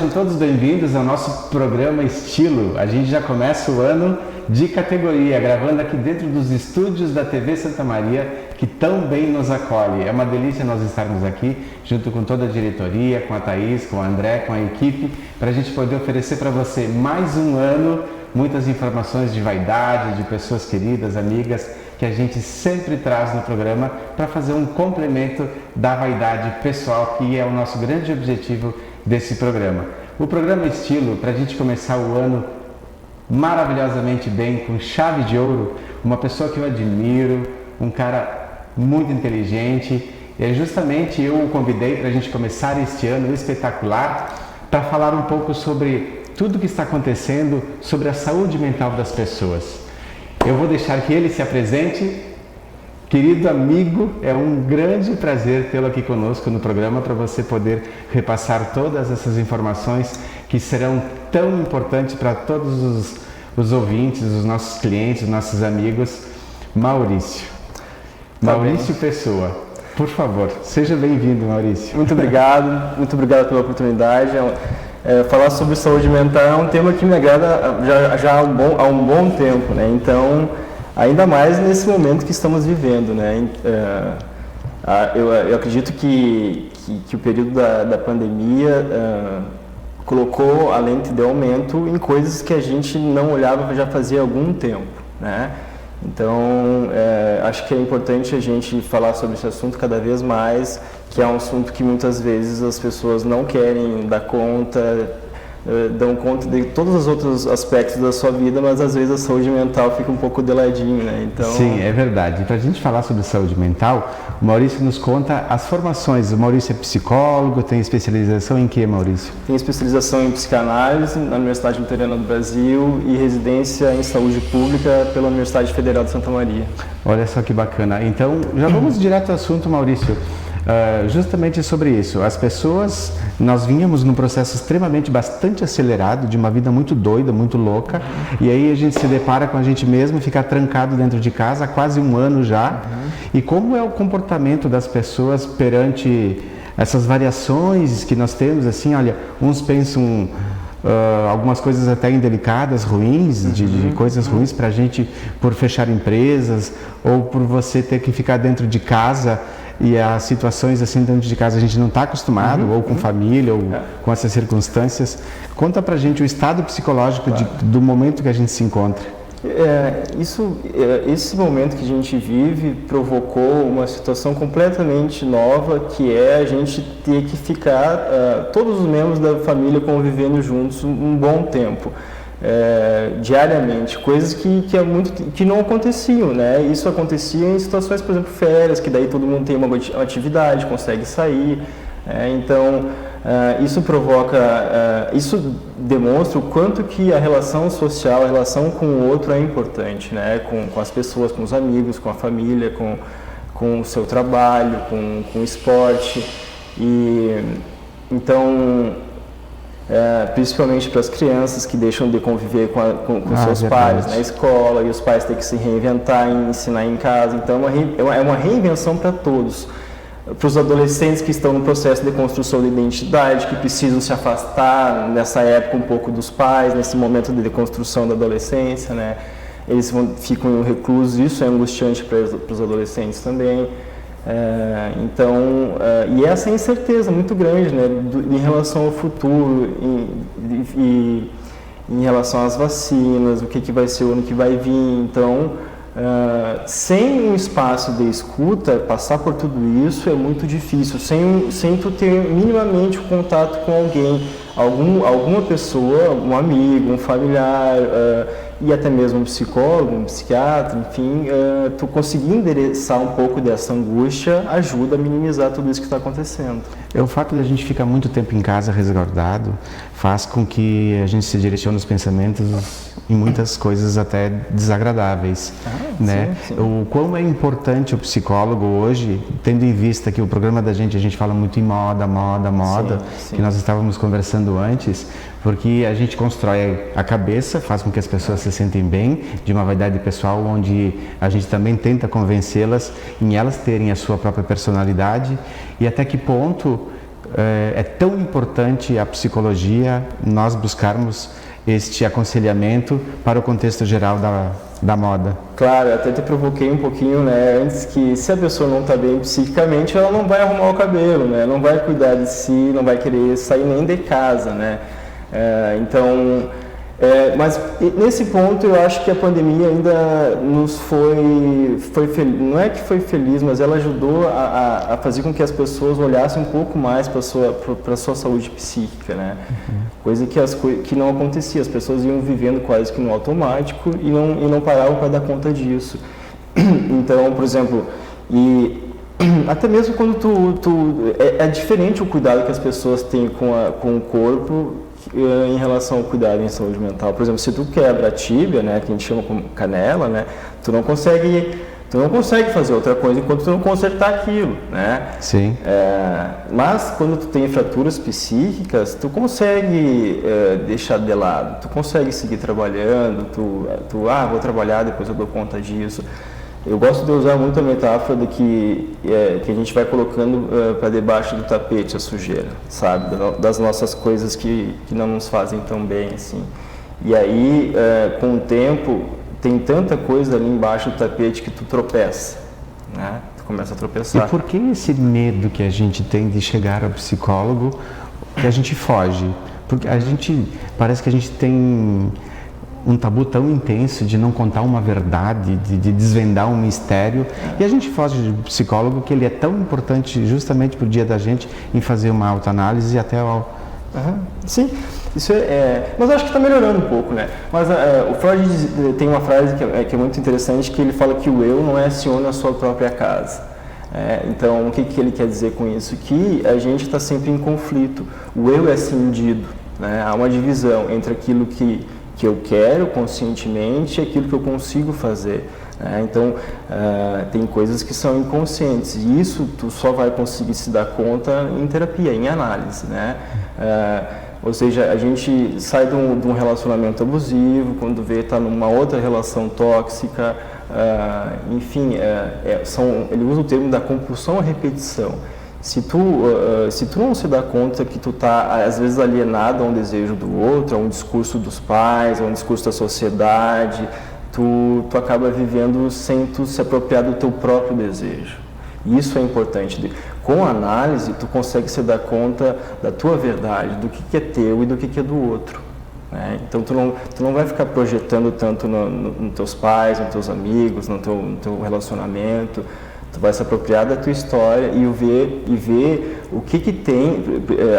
sejam todos bem-vindos ao nosso programa Estilo. A gente já começa o ano de categoria, gravando aqui dentro dos estúdios da TV Santa Maria, que tão bem nos acolhe. É uma delícia nós estarmos aqui, junto com toda a diretoria, com a Thaís, com o André, com a equipe, para a gente poder oferecer para você mais um ano, muitas informações de vaidade, de pessoas queridas, amigas, que a gente sempre traz no programa para fazer um complemento da vaidade pessoal, que é o nosso grande objetivo desse programa. O programa Estilo, para a gente começar o ano maravilhosamente bem, com chave de ouro, uma pessoa que eu admiro, um cara muito inteligente, e justamente eu o convidei para a gente começar este ano espetacular, para falar um pouco sobre tudo que está acontecendo, sobre a saúde mental das pessoas. Eu vou deixar que ele se apresente. Querido amigo, é um grande prazer tê-lo aqui conosco no programa para você poder repassar todas essas informações que serão tão importantes para todos os ouvintes, os nossos clientes, os nossos amigos. Maurício. Maurício Pessoa, por favor, seja bem-vindo, Maurício. Muito obrigado pela oportunidade. Falar sobre saúde mental é um tema que me agrada já há um bom tempo, né? Então, ainda mais nesse momento que estamos vivendo, né? Eu acredito que o período da pandemia colocou a lente de aumento em coisas que a gente não olhava já fazia algum tempo, né? Então, acho que é importante a gente falar sobre esse assunto cada vez mais, que é um assunto que muitas vezes as pessoas não querem dar conta, dão conta de todos os outros aspectos da sua vida, mas às vezes a saúde mental fica um pouco de ladinho, né? Então... Sim, é verdade. Para a gente falar sobre saúde mental, o Maurício nos conta as formações. O Maurício é psicólogo, tem especialização em quê, Maurício? Tem especialização em psicanálise na Universidade Luterana do Brasil e residência em saúde pública pela Universidade Federal de Santa Maria. Olha só que bacana. Então, já vamos direto ao assunto, Maurício. Justamente sobre isso, as pessoas, nós vínhamos num processo bastante acelerado, de uma vida muito doida, muito louca, e aí a gente se depara com a gente mesmo, ficar trancado dentro de casa há quase um ano já, e como é o comportamento das pessoas perante essas variações que nós temos, assim, olha, uns pensam algumas coisas até indelicadas, ruins, de coisas ruins para a gente por fechar empresas, ou por você ter que ficar dentro de casa, e as situações assim dentro de casa a gente não está acostumado, ou com família, ou com essas circunstâncias. Conta pra gente o estado psicológico do momento que a gente se encontra. Esse momento que a gente vive provocou uma situação completamente nova, que é a gente ter que ficar, todos os membros da família convivendo juntos um bom tempo. Diariamente, coisas que não aconteciam, né? Isso acontecia em situações, por exemplo, férias, que daí todo mundo tem uma atividade, consegue sair, então isso isso demonstra o quanto que a relação social, a relação com o outro é importante, né? Com as pessoas, com os amigos, com a família, com o seu trabalho, com o esporte, e então principalmente para as crianças que deixam de conviver com seus pais na escola, e os pais têm que se reinventar e ensinar em casa. Então é uma reinvenção para todos. Para os adolescentes que estão no processo de construção de identidade, que precisam se afastar nessa época um pouco dos pais, nesse momento de construção da adolescência, né? Eles ficam reclusos, isso é angustiante para os adolescentes também. E essa incerteza muito grande, né, em relação ao futuro, em relação às vacinas, o que vai ser o ano que vai vir. Então, sem um espaço de escuta, passar por tudo isso é muito difícil, sem tu ter minimamente um contato com alguém, alguma pessoa, um amigo, um familiar, e até mesmo um psicólogo, um psiquiatra, enfim, tu conseguir endereçar um pouco dessa angústia ajuda a minimizar tudo isso que está acontecendo. O fato de a gente ficar muito tempo em casa resguardado faz com que a gente se direcione os pensamentos em muitas coisas até desagradáveis, né? Sim. O quão é importante o psicólogo hoje, tendo em vista que o programa da gente, a gente fala muito em moda, sim. que nós estávamos conversando antes, porque a gente constrói a cabeça, faz com que as pessoas se sentem bem, de uma vaidade pessoal, onde a gente também tenta convencê-las em elas terem a sua própria personalidade, e até que ponto é tão importante a psicologia, nós buscarmos este aconselhamento para o contexto geral da moda? Claro, até te provoquei um pouquinho, né, antes, que se a pessoa não está bem psiquicamente, ela não vai arrumar o cabelo, né, não vai cuidar de si, não vai querer sair nem de casa, né, mas nesse ponto eu acho que a pandemia ainda nos foi feliz, não é que foi feliz, mas ela ajudou a fazer com que as pessoas olhassem um pouco mais para a sua saúde psíquica, né? Coisa que não acontecia, as pessoas iam vivendo quase que no automático e não paravam para dar conta disso. Então, por exemplo, até mesmo quando é diferente o cuidado que as pessoas têm com o corpo em relação ao cuidado em saúde mental. Por exemplo, se tu quebra a tíbia, né, que a gente chama como canela, né, tu não consegue fazer outra coisa enquanto tu não consertar aquilo, né? Sim. Mas quando tu tem fraturas psíquicas, tu consegue deixar de lado, tu consegue seguir trabalhando, vou trabalhar, depois eu dou conta disso. Eu gosto de usar muito a metáfora de que a gente vai colocando para debaixo do tapete a sujeira, sabe? Das nossas coisas que não nos fazem tão bem, assim. E aí, com o tempo, tem tanta coisa ali embaixo do tapete que tu tropeça, né? Tu começa a tropeçar. E por que esse medo que a gente tem de chegar ao psicólogo, que a gente foge? Porque parece que a gente tem um tabu tão intenso de não contar uma verdade, de desvendar um mistério, e a gente foge do psicólogo, que ele é tão importante justamente para o dia da gente em fazer uma autoanálise e até Sim, isso mas acho que está melhorando um pouco, né? Mas o Freud tem uma frase que é muito interessante, que ele fala que o eu não é senhor na sua própria casa. Então, o que ele quer dizer com isso? Que a gente está sempre em conflito. O eu é cindido, né? Há uma divisão entre aquilo que eu quero conscientemente e aquilo que eu consigo fazer. Então, tem coisas que são inconscientes, e isso tu só vai conseguir se dar conta em terapia, em análise, né? Ou seja, a gente sai de um relacionamento abusivo, quando vê está numa outra relação tóxica, enfim, ele usa o termo da compulsão à repetição. Se tu não se dá conta que tu está, às vezes, alienado a um desejo do outro, a um discurso dos pais, a um discurso da sociedade, tu acaba vivendo sem tu se apropriar do teu próprio desejo. E isso é importante. Com a análise, tu consegue se dar conta da tua verdade, do que é teu e do que é do outro, né? Então, tu não vai ficar projetando tanto nos teus pais, nos teus amigos, no teu relacionamento. Tu vai se apropriar da tua história e ver o que tem.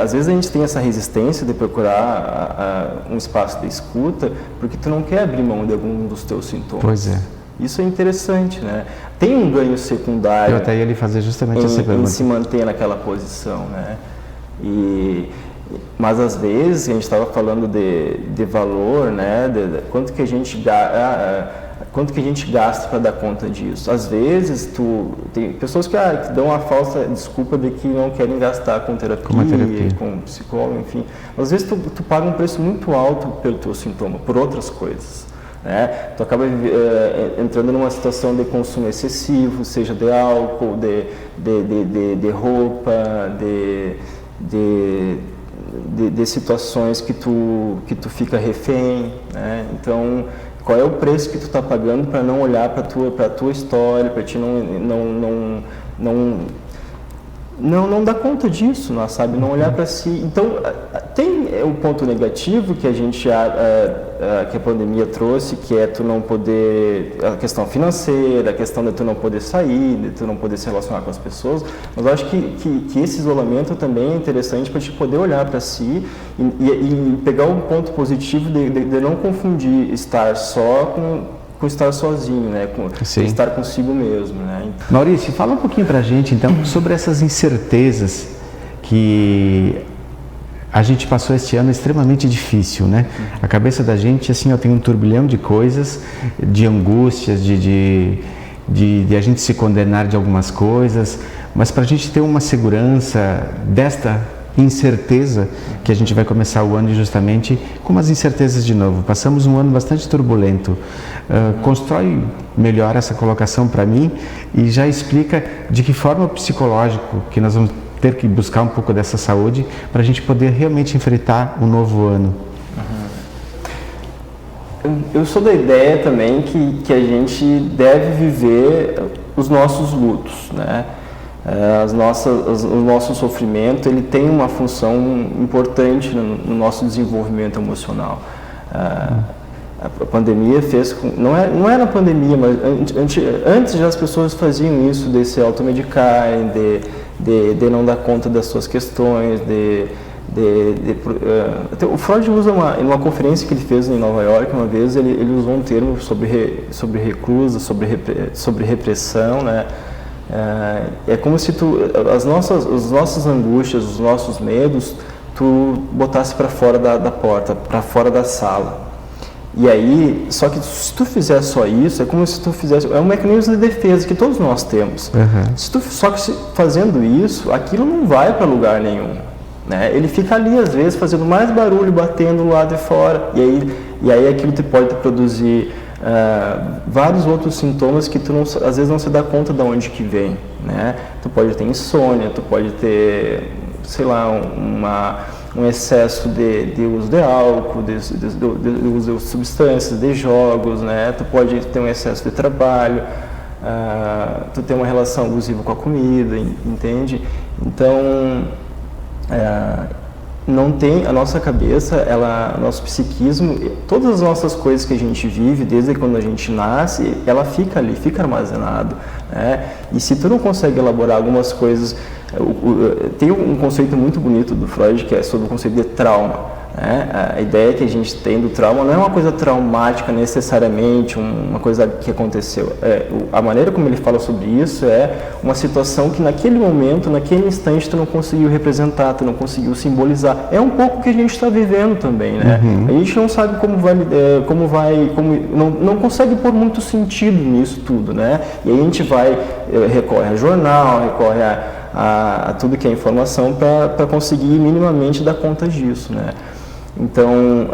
Às vezes a gente tem essa resistência de procurar um espaço de escuta porque tu não quer abrir mão de algum dos teus sintomas. Pois é. Isso é interessante, né? Tem um ganho secundário. Eu até ia lhe fazer justamente essa pergunta. Em se manter naquela posição, né? Mas às vezes a gente estava falando de valor, né? De quanto que a gente gasta para dar conta disso. Às vezes, tem pessoas que dão a falsa desculpa de que não querem gastar com terapia, com psicólogo, enfim. Às vezes, tu paga um preço muito alto pelo teu sintoma, por outras coisas, né? Tu acaba entrando numa situação de consumo excessivo, seja de álcool, de roupa, de situações que tu fica refém, né? Então, qual é o preço que tu está pagando para não olhar para a tua história, para ti não dar conta disso, não, sabe? Não olhar para si. Então, tem um ponto negativo que que a pandemia trouxe, que é tu não poder, a questão financeira, a questão de tu não poder sair, de tu não poder se relacionar com as pessoas, mas eu acho que esse isolamento também é interessante para te poder olhar para si e pegar um ponto positivo de não confundir estar só com estar sozinho, né? Com estar consigo mesmo, né? Maurício, fala um pouquinho pra gente, então, sobre essas incertezas que a gente passou este ano extremamente difícil, né? A cabeça da gente, assim, tem um turbilhão de coisas, de angústias, de a gente se condenar de algumas coisas, mas para a gente ter uma segurança desta incerteza, que a gente vai começar o ano justamente com umas incertezas de novo. Passamos um ano bastante turbulento. Constrói melhor essa colocação para mim e já explica de que forma o psicológico que nós vamos ter que buscar um pouco dessa saúde para a gente poder realmente enfrentar um novo ano. Eu sou da ideia também que a gente deve viver os nossos lutos, né? O nosso sofrimento, ele tem uma função importante no nosso desenvolvimento emocional. A pandemia fez com... Não era a pandemia, mas antes já as pessoas faziam isso, de se automedicarem, de não dar conta das suas questões, o Freud usa uma conferência que ele fez em Nova York uma vez, ele usou um termo sobre reclusa, sobre repressão, né? É como se as nossas angústias, os nossos medos, tu botasse para fora da porta, para fora da sala. E aí, só que se tu fizer só isso, é como se tu fizesse, é um mecanismo de defesa que todos nós temos. Só que fazendo isso, aquilo não vai para lugar nenhum, né? Ele fica ali às vezes fazendo mais barulho, batendo lá de fora, e aí aquilo pode produzir vários outros sintomas que tu às vezes não se dá conta de onde que vem, né? Tu pode ter insônia, tu pode ter, sei lá, um excesso de uso de álcool, de uso de substâncias, de jogos, né? Tu pode ter um excesso de trabalho, tu tem uma relação abusiva com a comida, entende? Então, não tem a nossa cabeça, nosso psiquismo, todas as nossas coisas que a gente vive desde quando a gente nasce, ela fica ali, fica armazenado, né? E se tu não consegue elaborar algumas coisas, tem um conceito muito bonito do Freud que é sobre o conceito de trauma, né? A ideia que a gente tem do trauma não é uma coisa traumática necessariamente, uma coisa que aconteceu. A maneira como ele fala sobre isso é uma situação que naquele momento, naquele instante, tu não conseguiu representar, tu não conseguiu simbolizar. É um pouco o que a gente está vivendo também, né? A gente não sabe não consegue pôr muito sentido nisso tudo, né? E aí a gente recorre a jornal, recorre a tudo que é informação para conseguir minimamente dar conta disso, né? Então,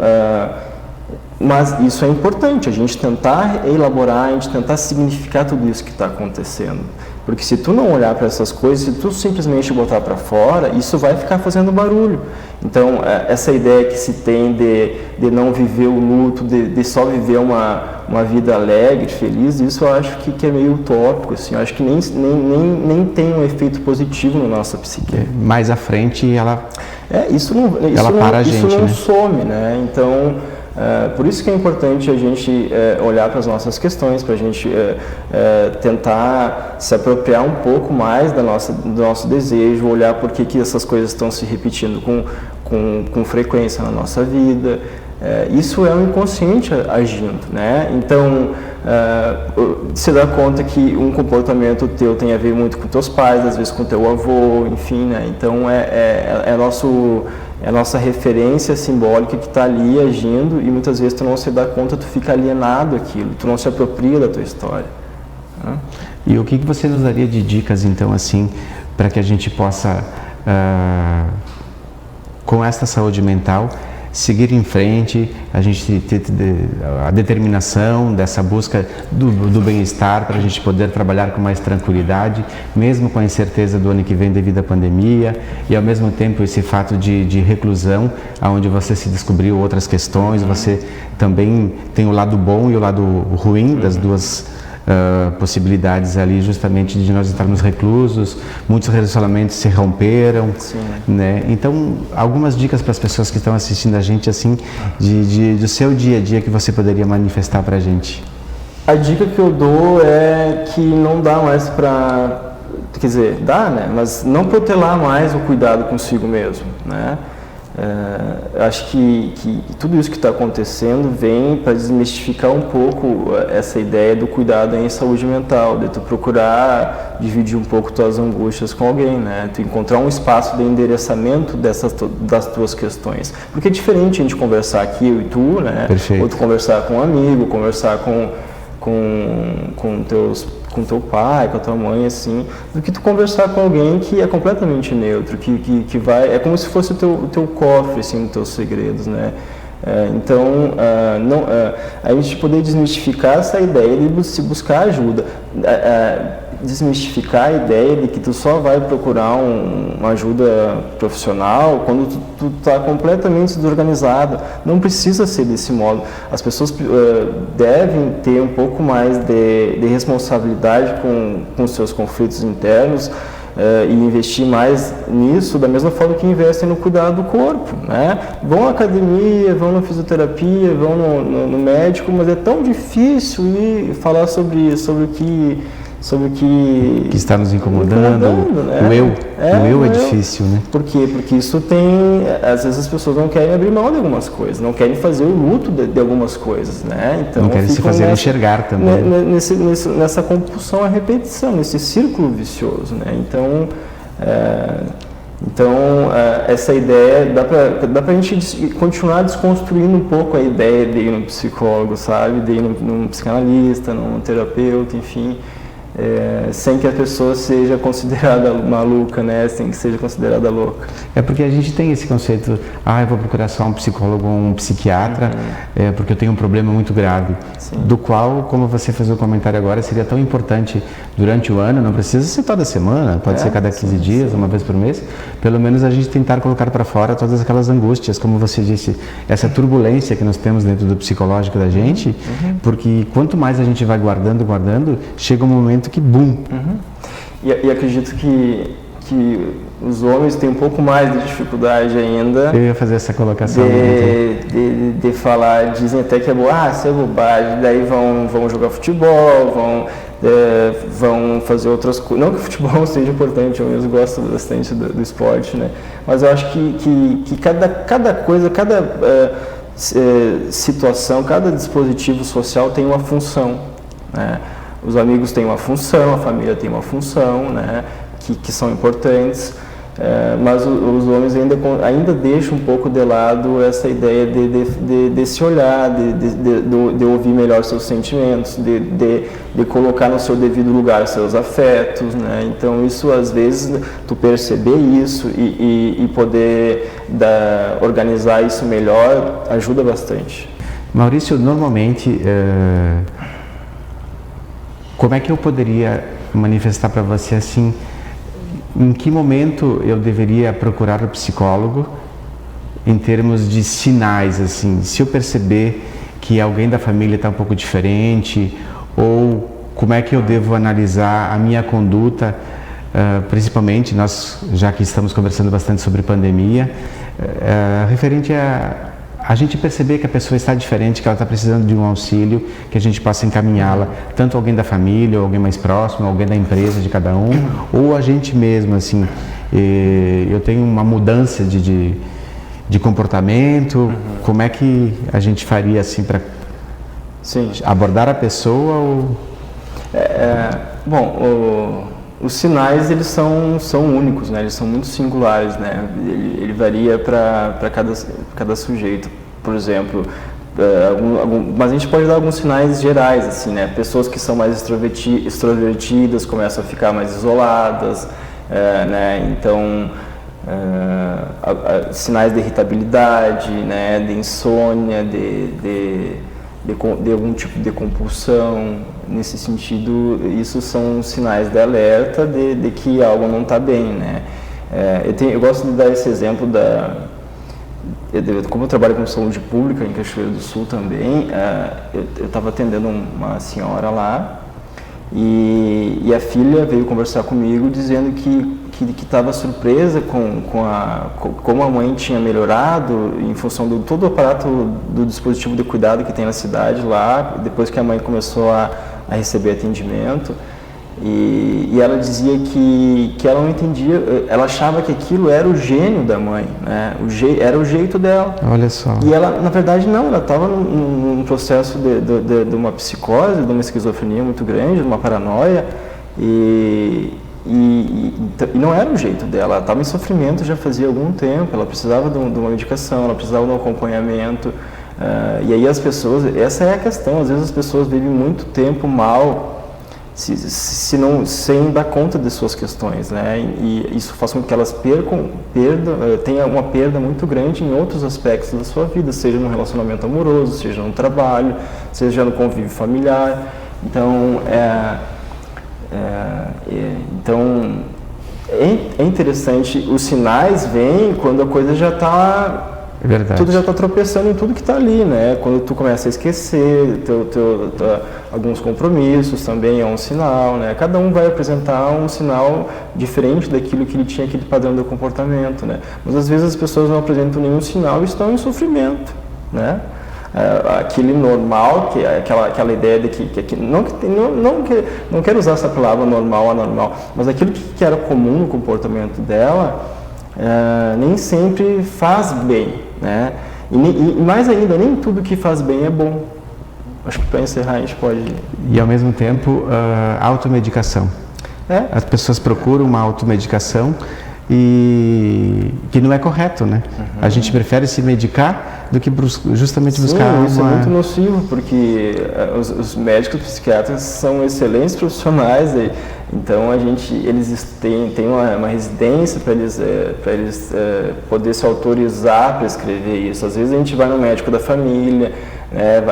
mas isso é importante, a gente tentar elaborar, a gente tentar significar tudo isso que está acontecendo. Porque se tu não olhar para essas coisas, se tu simplesmente botar para fora, isso vai ficar fazendo barulho. Então, essa ideia que se tem de não viver o luto, de só viver uma vida alegre, feliz, isso eu acho que é meio utópico, assim. Eu acho que nem tem um efeito positivo na nossa psique. Mais à frente, ela isso não some, né? Então, por isso que é importante a gente olhar para as nossas questões, para a gente tentar se apropriar um pouco mais do nosso desejo, olhar por que essas coisas estão se repetindo com frequência na nossa vida. Isso é o inconsciente agindo, né? Então, você dá conta que um comportamento teu tem a ver muito com teus pais, às vezes com teu avô, enfim, né? Então, é a nossa referência simbólica que está ali agindo e muitas vezes tu não se dá conta, tu fica alienado àquilo, tu não se apropria da tua história, né? E o que você nos daria de dicas, então, assim, para que a gente possa, com esta saúde mental, seguir em frente, a gente ter a determinação dessa busca do bem-estar para a gente poder trabalhar com mais tranquilidade, mesmo com a incerteza do ano que vem devido à pandemia e ao mesmo tempo esse fato de reclusão, onde você se descobriu outras questões, você também tem o lado bom e o lado ruim das duas possibilidades ali, justamente de nós estarmos reclusos, muitos relacionamentos se romperam, né? Então, algumas dicas para as pessoas que estão assistindo a gente, assim, do seu dia a dia que você poderia manifestar para a gente. A dica que eu dou é que não dá mais para, quer dizer, dá, né? Mas não protelar mais o cuidado consigo mesmo, né? Acho que tudo isso que está acontecendo vem para desmistificar um pouco essa ideia do cuidado em saúde mental, de tu procurar dividir um pouco tuas angústias com alguém, né? Tu encontrar um espaço de endereçamento das tuas questões. Porque é diferente a gente conversar aqui, eu e tu, né? Perfeito. Ou tu conversar com um amigo, conversar com teu pai, com a tua mãe, assim, do que tu conversar com alguém que é completamente neutro, que vai, é como se fosse o teu cofre, assim, os teus segredos, né? A gente poder desmistificar essa ideia de se buscar ajuda, desmistificar a ideia de que tu só vai procurar uma ajuda profissional quando tu está completamente desorganizado. Não precisa ser desse modo. As pessoas devem ter um pouco mais de responsabilidade com os seus conflitos internos, e investir mais nisso da mesma forma que investem no cuidado do corpo, né? Vão à academia, vão na fisioterapia, vão no médico, mas é tão difícil ir falar sobre o que está nos incomodando, né? O eu é difícil, né? Por quê? Porque isso às vezes as pessoas não querem abrir mão de algumas coisas, não querem fazer o luto de algumas coisas, né? Então, não querem se fazer enxergar também. Nessa compulsão à repetição, nesse círculo vicioso, né? Então, essa ideia, dá pra gente continuar desconstruindo um pouco a ideia de ir no psicólogo, sabe? De ir num psicanalista, num terapeuta, enfim, sem que a pessoa seja considerada maluca, né? Sem que seja considerada louca. É porque a gente tem esse conceito, eu vou procurar só um psicólogo ou um psiquiatra, porque eu tenho um problema muito grave. Sim. Do qual, como você fez o comentário agora, seria tão importante durante o ano, não precisa ser toda semana, pode ser cada 15 dias, uma vez por mês, pelo menos a gente tentar colocar para fora todas aquelas angústias, como você disse, essa turbulência que nós temos dentro do psicológico da gente, porque quanto mais a gente vai guardando, chega um momento que bum. E acredito que os homens têm um pouco mais de dificuldade ainda. Eu ia fazer essa colocação. De falar, dizem até que isso é bobagem, daí vão jogar futebol, vão fazer outras coisas. Não que o futebol seja importante, eu mesmo gosto bastante do esporte, né? Mas eu acho que cada coisa, cada situação, cada dispositivo social tem uma função, né? Os amigos têm uma função, a família tem uma função, né? Que são importantes, mas os homens ainda deixam um pouco de lado essa ideia de se olhar, de ouvir melhor seus sentimentos, de colocar no seu devido lugar seus afetos, né? Então isso, às vezes, tu perceber isso e poder organizar isso melhor ajuda bastante. Maurício, normalmente, como é que eu poderia manifestar para você assim, em que momento eu deveria procurar o psicólogo em termos de sinais, assim, se eu perceber que alguém da família está um pouco diferente, ou como é que eu devo analisar a minha conduta, principalmente nós, já que estamos conversando bastante sobre pandemia, referente a gente perceber que a pessoa está diferente, que ela está precisando de um auxílio, que a gente possa encaminhá-la, tanto alguém da família, ou alguém mais próximo, alguém da empresa, de cada um, ou a gente mesmo, assim. Eu tenho uma mudança de comportamento, como é que a gente faria, assim, para abordar a pessoa? Os sinais, eles são únicos, né? Eles são muito singulares, né? Ele varia para cada sujeito. Por exemplo, mas a gente pode dar alguns sinais gerais, assim, né? Pessoas que são mais extrovertidas começam a ficar mais isoladas, né? Então, sinais de irritabilidade, né? De insônia, de algum tipo de compulsão. Nesse sentido, isso são sinais de alerta de que algo não está bem, né? Eu gosto de dar esse exemplo como eu trabalho com saúde pública em Cachoeira do Sul também, eu estava atendendo uma senhora lá e a filha veio conversar comigo dizendo que estava surpresa como a mãe tinha melhorado em função de todo o aparato do dispositivo de cuidado que tem na cidade lá, depois que a mãe começou a receber atendimento, e ela dizia que ela não entendia, ela achava que aquilo era o gênio da mãe, né? Era o jeito dela. Olha só. E ela, na verdade, não, ela estava num processo de uma psicose, de uma esquizofrenia muito grande, de uma paranoia, e não era o jeito dela, ela estava em sofrimento já fazia algum tempo, ela precisava de uma medicação, ela precisava de um acompanhamento, e aí as pessoas, essa é a questão, às vezes as pessoas vivem muito tempo mal, sem dar conta de suas questões, né? E isso faz com que elas tenham uma perda muito grande em outros aspectos da sua vida, seja no relacionamento amoroso, seja no trabalho, seja no convívio familiar. Então, é interessante, os sinais vêm quando a coisa já está... Tudo já está tropeçando em tudo que está ali, né? Quando tu começa a esquecer alguns compromissos também é um sinal, né? Cada um vai apresentar um sinal diferente daquilo que ele tinha, aquele padrão de comportamento, né? Mas às vezes as pessoas não apresentam nenhum sinal e estão em sofrimento, né? Aquele normal, que é aquela ideia de que não quero usar essa palavra normal, anormal, mas aquilo que era comum no comportamento dela, nem sempre faz bem, né? E mais ainda, nem tudo que faz bem é bom. Acho que para encerrar a gente pode... E ao mesmo tempo, automedicação. As pessoas procuram uma automedicação e que não é correto, né? A gente prefere se medicar do que justamente buscar isso é muito nocivo, porque os médicos psiquiatras são excelentes profissionais, então eles têm uma residência para eles poder se autorizar para escrever isso. Às vezes a gente vai no médico da família, né?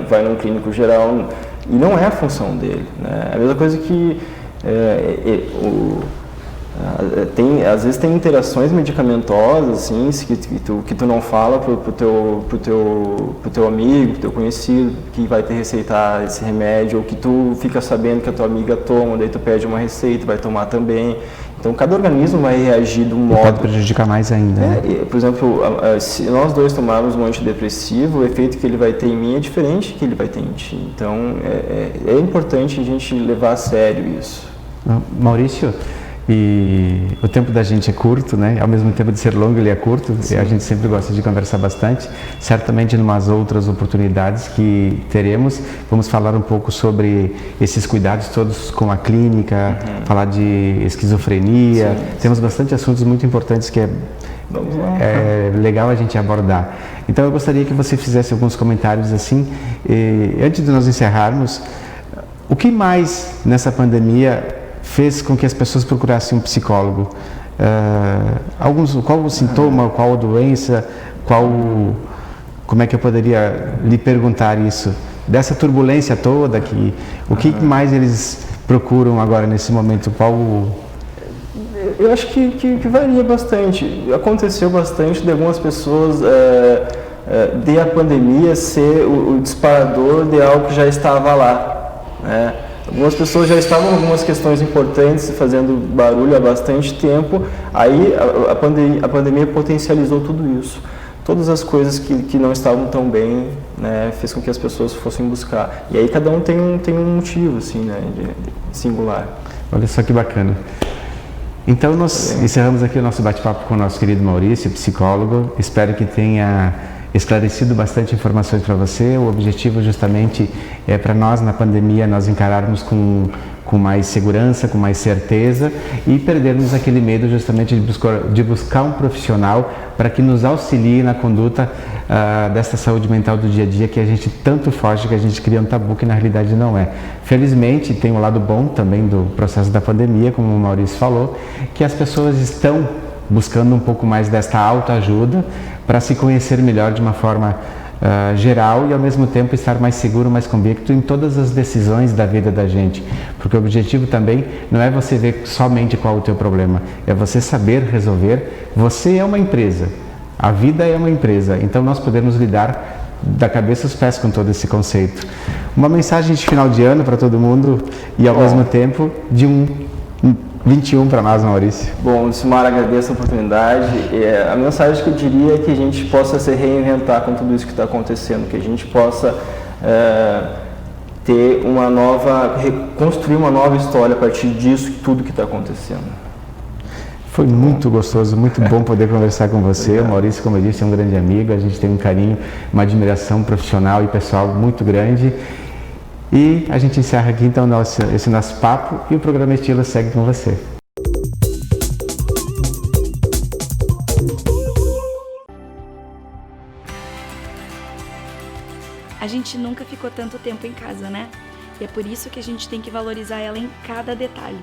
vai num clínico geral, e não é a função dele, né? A mesma coisa que às vezes tem interações medicamentosas assim, que tu não fala pro teu amigo, pro teu conhecido, que vai te receitar esse remédio, ou que tu fica sabendo que a tua amiga toma, daí tu pede uma receita, vai tomar também. Então cada organismo vai reagir de um modo... Pode prejudicar mais ainda. Por exemplo, se nós dois tomarmos um antidepressivo, o efeito que ele vai ter em mim é diferente que ele vai ter em ti. Então é importante a gente levar a sério isso. Maurício, e o tempo da gente é curto, né? Ao mesmo tempo de ser longo, ele é curto. Sim. A gente sempre gosta de conversar bastante. Certamente, em umas outras oportunidades que teremos, vamos falar um pouco sobre esses cuidados todos com a clínica, falar de esquizofrenia. Sim. Temos bastante assuntos muito importantes que é legal a gente abordar. Então, eu gostaria que você fizesse alguns comentários assim. Antes de nós encerrarmos, o que mais nessa pandemia fez com que as pessoas procurassem um psicólogo? Qual o sintoma, qual a doença, como é que eu poderia lhe perguntar isso? Dessa turbulência toda, o que mais eles procuram agora nesse momento? Eu acho que varia bastante. Aconteceu bastante de algumas pessoas de a pandemia ser o disparador de algo que já estava lá, né? Algumas pessoas já estavam com algumas questões importantes fazendo barulho há bastante tempo, aí a pandemia potencializou tudo isso. Todas as coisas que não estavam tão bem, né, fez com que as pessoas fossem buscar. E aí cada um tem um motivo, assim, né, de singular. Olha só que bacana. Então nós encerramos aqui o nosso bate-papo com o nosso querido Maurício, psicólogo. Espero que tenha esclarecido bastante informações para você. O objetivo justamente é para nós na pandemia nós encararmos com mais segurança, com mais certeza e perdermos aquele medo justamente de buscar um profissional para que nos auxilie na conduta dessa saúde mental do dia a dia que a gente tanto foge, que a gente cria um tabu que na realidade não é. Felizmente tem um lado bom também do processo da pandemia, como o Maurício falou, que as pessoas estão buscando um pouco mais desta autoajuda para se conhecer melhor de uma forma geral e ao mesmo tempo estar mais seguro, mais convicto em todas as decisões da vida da gente, porque o objetivo também não é você ver somente qual é o teu problema, é você saber resolver. Você é uma empresa, a vida é uma empresa, então nós podemos lidar da cabeça aos pés com todo esse conceito. Uma mensagem de final de ano para todo mundo e ao mesmo tempo de 21 para nós, Maurício. Bom, Lucimar, agradeço a oportunidade. A mensagem que eu diria é que a gente possa se reinventar com tudo isso que está acontecendo, que a gente possa construir uma nova história a partir disso, tudo que está acontecendo. Foi muito gostoso, muito bom poder conversar com você. O Maurício, como eu disse, é um grande amigo, a gente tem um carinho, uma admiração profissional e pessoal muito grande. E a gente encerra aqui então esse nosso papo e o programa Estilo segue com você. A gente nunca ficou tanto tempo em casa, né? e é por isso que a gente tem que valorizar ela em cada detalhe.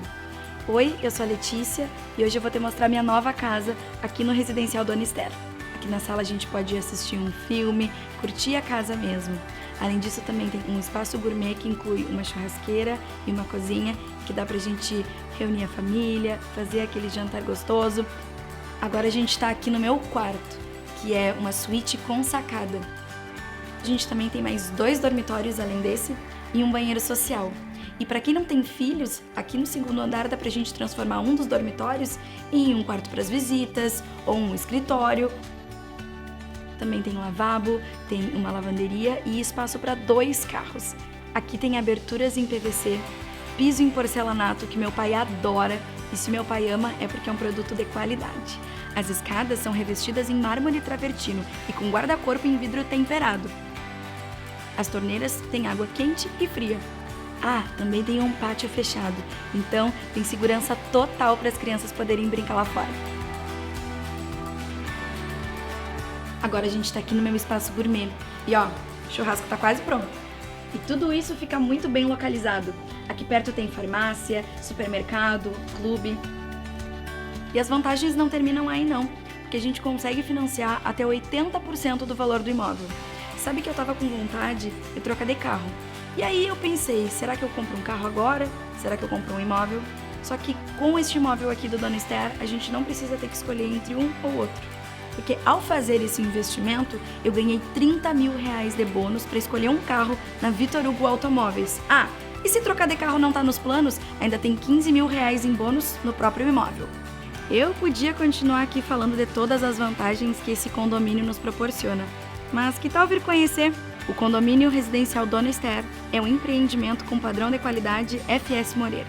Oi, eu sou a Letícia e hoje eu vou te mostrar minha nova casa aqui no Residencial Dona Esther. Aqui na sala a gente pode assistir um filme, curtir a casa mesmo. Além disso, também tem um espaço gourmet que inclui uma churrasqueira e uma cozinha que dá pra gente reunir a família, fazer aquele jantar gostoso. Agora a gente tá aqui no meu quarto, que é uma suíte com sacada. A gente também tem mais 2 dormitórios além desse e um banheiro social. E para quem não tem filhos, aqui no 2º andar dá pra gente transformar um dos dormitórios em um quarto para as visitas ou um escritório. Também tem um lavabo, tem uma lavanderia e espaço para 2 carros. Aqui tem aberturas em PVC, piso em porcelanato que meu pai adora e se meu pai ama é porque é um produto de qualidade. As escadas são revestidas em mármore travertino e com guarda-corpo em vidro temperado. As torneiras têm água quente e fria. Ah, também tem um pátio fechado, então tem segurança total para as crianças poderem brincar lá fora. Agora a gente tá aqui no meu espaço gourmet e ó, o churrasco tá quase pronto. E tudo isso fica muito bem localizado. Aqui perto tem farmácia, supermercado, clube. E as vantagens não terminam aí não, porque a gente consegue financiar até 80% do valor do imóvel. Sabe que eu tava com vontade de trocar de carro. E aí eu pensei, será que eu compro um carro agora? Será que eu compro um imóvel? Só que com este imóvel aqui do Dona Esther, a gente não precisa ter que escolher entre um ou outro. Porque ao fazer esse investimento, eu ganhei R$30 mil de bônus para escolher um carro na Vitor Hugo Automóveis. Ah, e se trocar de carro não tá nos planos, ainda tem R$15 mil em bônus no próprio imóvel. Eu podia continuar aqui falando de todas as vantagens que esse condomínio nos proporciona. Mas que tal vir conhecer? O Condomínio Residencial Dona Esther é um empreendimento com padrão de qualidade FS Moreira.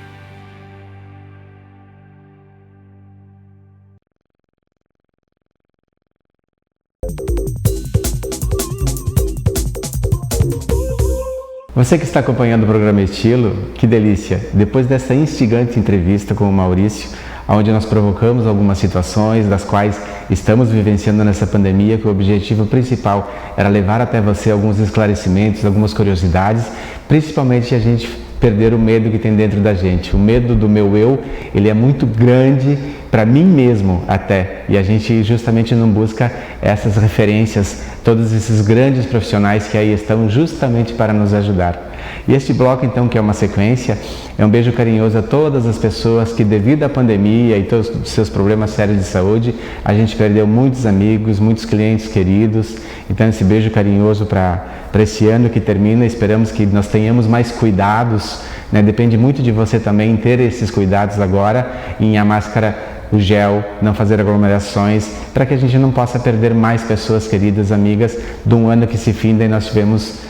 Você que está acompanhando o programa Estilo, que delícia! Depois dessa instigante entrevista com o Maurício, onde nós provocamos algumas situações das quais estamos vivenciando nessa pandemia, que o objetivo principal era levar até você alguns esclarecimentos, algumas curiosidades, principalmente a gente perder o medo que tem dentro da gente. O medo do meu eu, ele é muito grande para mim mesmo até, e a gente justamente não busca essas referências, todos esses grandes profissionais que aí estão justamente para nos ajudar. E este bloco então, que é uma sequência, é um beijo carinhoso a todas as pessoas que devido à pandemia e todos os seus problemas sérios de saúde, a gente perdeu muitos amigos, muitos clientes queridos. Então esse beijo carinhoso para esse ano que termina, esperamos que nós tenhamos mais cuidados, né? Depende muito de você também ter esses cuidados agora, em a máscara, o gel, não fazer aglomerações, para que a gente não possa perder mais pessoas queridas, amigas, de um ano que se finda e nós tivemos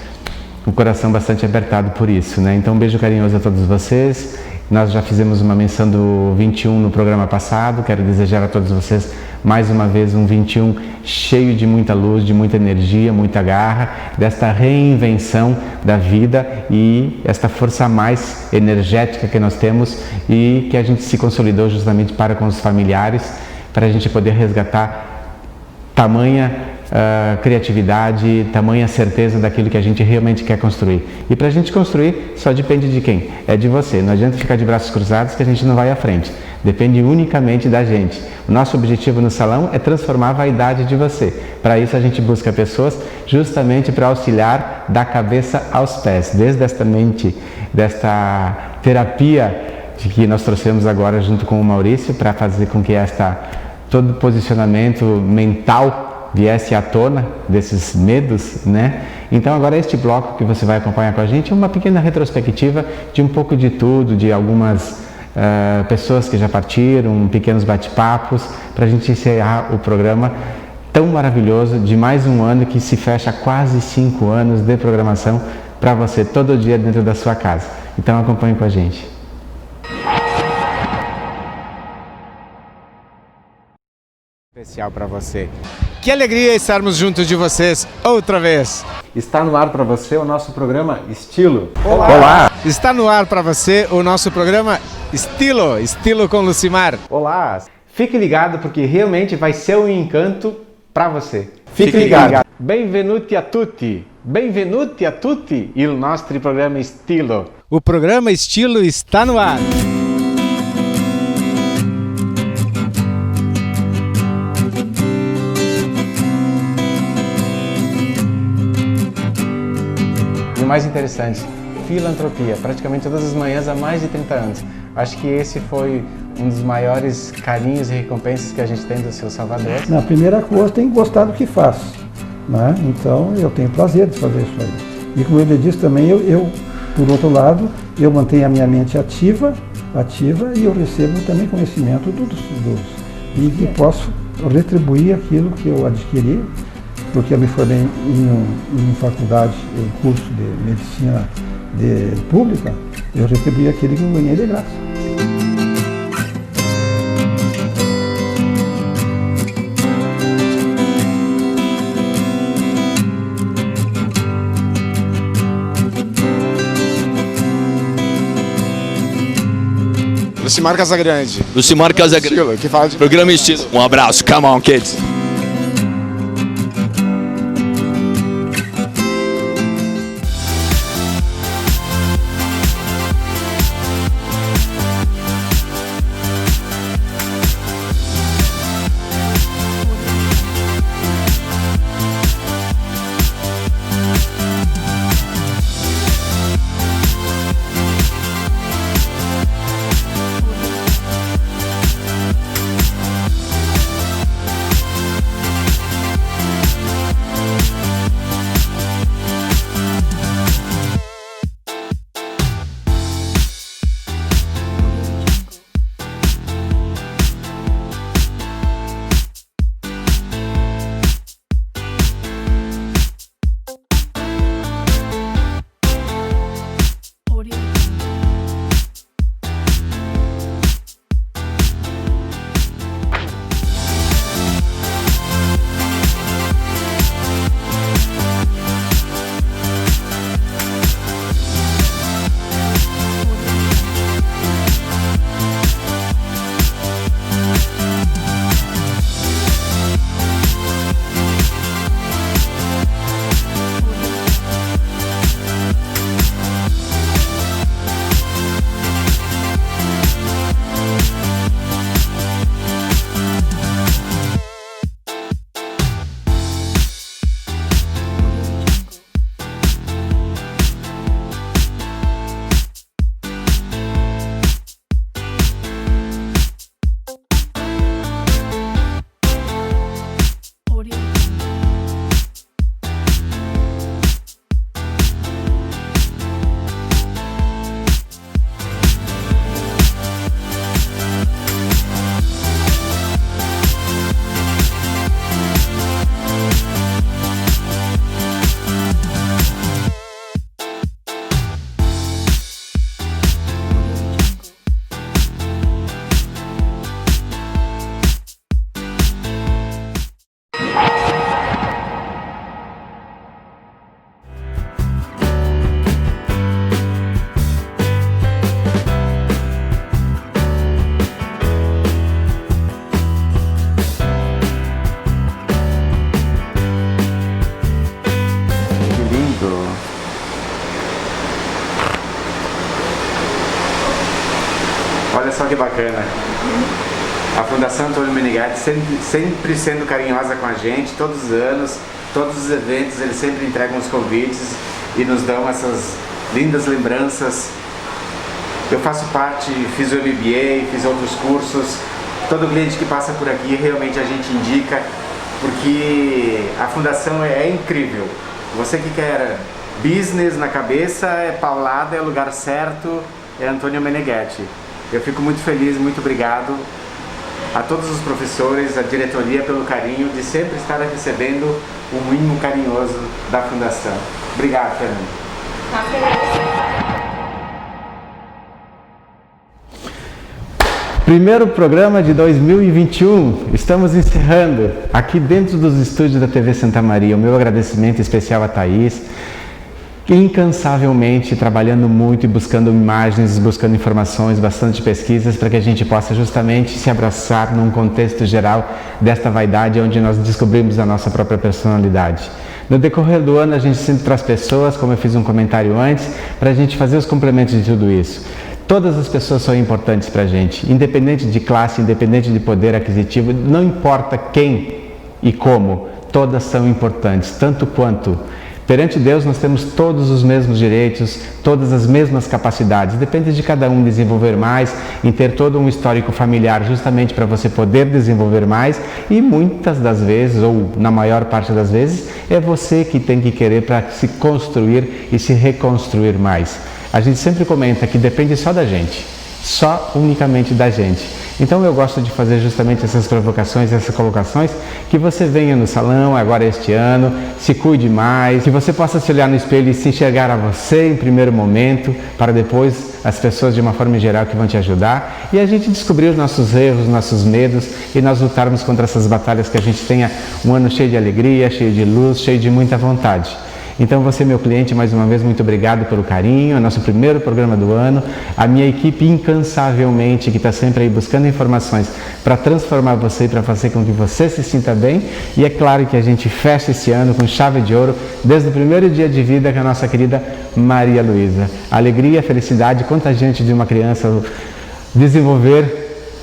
o coração bastante apertado por isso, né? Então um beijo carinhoso a todos vocês. Nós já fizemos uma menção do 21 no programa passado, quero desejar a todos vocês mais uma vez um 21 cheio de muita luz, de muita energia, muita garra, desta reinvenção da vida e esta força mais energética que nós temos e que a gente se consolidou justamente para com os familiares, para a gente poder resgatar tamanha criatividade, tamanha certeza daquilo que a gente realmente quer construir. E para a gente construir, só depende de quem? É de você. Não adianta ficar de braços cruzados que a gente não vai à frente. Depende unicamente da gente. O nosso objetivo no salão é transformar a vaidade de você. Para isso a gente busca pessoas justamente para auxiliar da cabeça aos pés, desde esta mente, desta terapia que nós trouxemos agora junto com o Maurício, para fazer com que todo posicionamento mental viesse à tona desses medos, né? Então agora este bloco que você vai acompanhar com a gente é uma pequena retrospectiva de um pouco de tudo, de algumas pessoas que já partiram, pequenos bate-papos, para a gente encerrar o programa tão maravilhoso de mais um ano que se fecha quase 5 anos de programação para você todo dia dentro da sua casa. Então acompanhe com a gente. Especial para você. Que alegria estarmos juntos de vocês outra vez. Está no ar para você o nosso programa Estilo. Olá! Olá! Está no ar para você o nosso programa Estilo, Estilo com Lucimar. Olá! Fique ligado porque realmente vai ser um encanto para você. Fique ligado. Benvenuti a tutti! Benvenuti a tutti il nostro programma Estilo. O programa Estilo está no ar. E o mais interessante, filantropia, praticamente todas as manhãs há mais de 30 anos. Acho que esse foi um dos maiores carinhos e recompensas que a gente tem do seu Salvador. Na primeira coisa, tem que gostar do que faz, né? Então eu tenho prazer de fazer isso aí. E como ele disse também, eu por outro lado, eu mantenho a minha mente ativa e eu recebo também conhecimento e posso retribuir aquilo que eu adquiri, porque eu me formei em faculdade, em curso de medicina pública, eu retribuí aquilo que eu ganhei de graça. Lucimar Casagrande. Lucimar Casagrande. Que fala de Programa Estilo. Um abraço. Come on, kids. Olha só que bacana. A Fundação Antônio Meneghetti sempre sendo carinhosa com a gente, todos os anos, todos os eventos, eles sempre entregam os convites e nos dão essas lindas lembranças. Eu faço parte, fiz o MBA, fiz outros cursos. Todo cliente que passa por aqui realmente a gente indica, porque a fundação é incrível. Você que quer business na cabeça, é paulada, é o lugar certo, é Antônio Meneghetti. Eu fico muito feliz, muito obrigado a todos os professores, a diretoria pelo carinho de sempre estar recebendo um mimo carinhoso da fundação. Obrigado, Fernando. Primeiro programa de 2021, estamos encerrando aqui dentro dos estúdios da TV Santa Maria. O meu agradecimento especial a Thaís, que incansavelmente trabalhando muito e buscando imagens, buscando informações, bastante pesquisas para que a gente possa justamente se abraçar num contexto geral desta vaidade onde nós descobrimos a nossa própria personalidade. No decorrer do ano a gente sempre traz pessoas, como eu fiz um comentário antes, para a gente fazer os complementos de tudo isso. Todas as pessoas são importantes para a gente, independente de classe, independente de poder aquisitivo, não importa quem e como, todas são importantes, tanto quanto. Perante Deus nós temos todos os mesmos direitos, todas as mesmas capacidades. Depende de cada um desenvolver mais, em ter todo um histórico familiar justamente para você poder desenvolver mais, e muitas das vezes, ou na maior parte das vezes, é você que tem que querer para se construir e se reconstruir mais. A gente sempre comenta que depende só da gente, só unicamente da gente. Então eu gosto de fazer justamente essas provocações, essas colocações, que você venha no salão agora este ano, se cuide mais, que você possa se olhar no espelho e se enxergar a você em primeiro momento, para depois as pessoas de uma forma geral que vão te ajudar, e a gente descobrir os nossos erros, nossos medos, e nós lutarmos contra essas batalhas, que a gente tenha um ano cheio de alegria, cheio de luz, cheio de muita vontade. Então você, meu cliente, mais uma vez, muito obrigado pelo carinho, é nosso primeiro programa do ano, a minha equipe incansavelmente, que está sempre aí buscando informações para transformar você, para fazer com que você se sinta bem, e é claro que a gente fecha esse ano com chave de ouro, desde o primeiro dia de vida com a nossa querida Maria Luísa. A alegria, a felicidade contagiante de uma criança desenvolver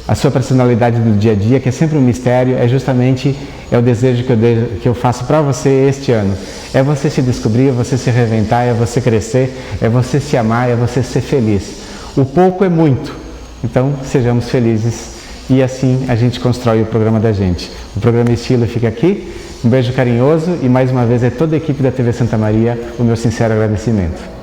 a sua personalidade do dia a dia, que é sempre um mistério, é justamente o desejo que eu faço para você este ano. É você se descobrir, é você se reinventar, é você crescer, é você se amar, é você ser feliz. O pouco é muito, então sejamos felizes, e assim a gente constrói o programa da gente. O programa Estilo fica aqui, um beijo carinhoso, e mais uma vez é toda a equipe da TV Santa Maria o meu sincero agradecimento.